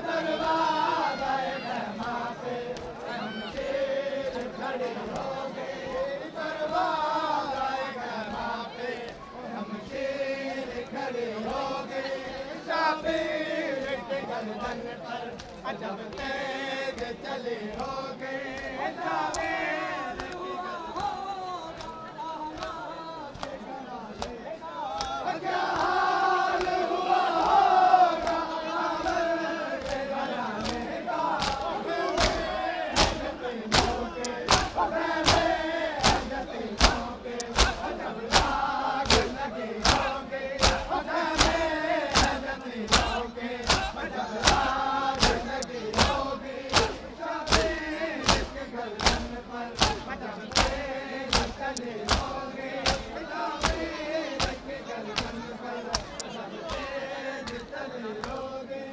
दरवाज़े खैमा पे हम शेर खड़े हो गए, दरवाज़े खैमा पे हम शेर खड़े हो गए। शाबीर के गर्दन पर अजब तेज चले हो गए, शाबीर क्या हाल हुआ होगा अमर के घराने का, यतीमों के यतीमों के अजब आग लगी होगी, यतीमों के अजब आग लगी होगी। शाबीर के गर्दन पर अजब तेज चले होगे, शाबीर के गर्दन पर अजब तेज चले होगे,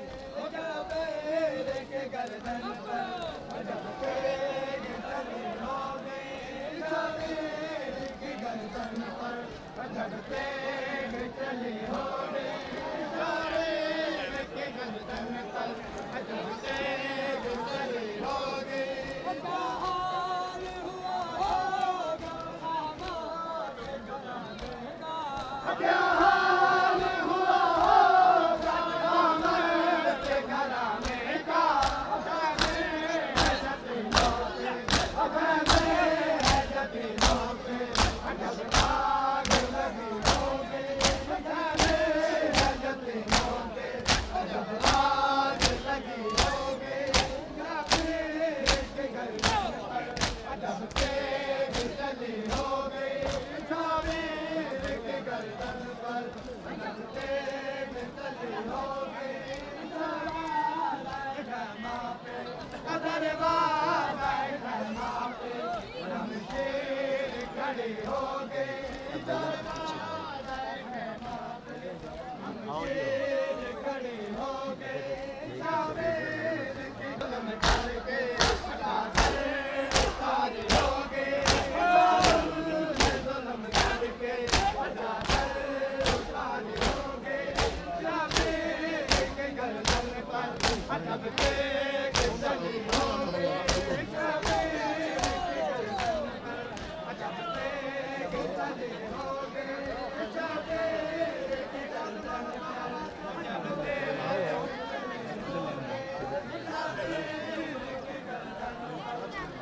शाबीर के गर्दन पर अजब तेज चले होगे, शाबीर के गर्दन पर अजब तेज चले होगे, शाबीर के गर्दन पर अजब तेज चले होगे। क्या हाल हुआ होगा हमारे घराने का, क्या हाल हुआ होगा हमारे घराने का, यतीमों पे अजब आग लगी होगी, यतीमों पे अजब आग लगी होगी। शाबीर के गर्दन पर अजब तेज चली होगी, शाबीर के गर्दन पर अजब तेज चली होगी। दरवाज़े खैमा पे दरवाज़े खैमा पे हम शेर खड़े हो गए, दरवाज़े खैमा पे हम शेर खड़े हो गए। शाबीर की कलम करके सारे हो गए, जुल्म करके सारे हो गए। शाबीर के गर्दन पर अजब तेज चली होगी, शाबीर के गर्दन पर अजब तेज चली होगी, शाबीर के गर्दन पर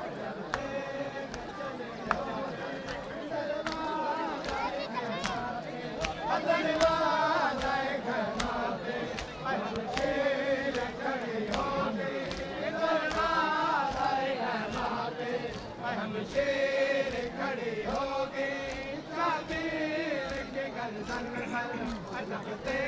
अजब तेज दरवाज़े खैमा पे हम शेर खड़े हो गए, दरवाज़े खैमा पे हम शेर खड़े हो गए। शाबीर के गर्दन पर अजब तेज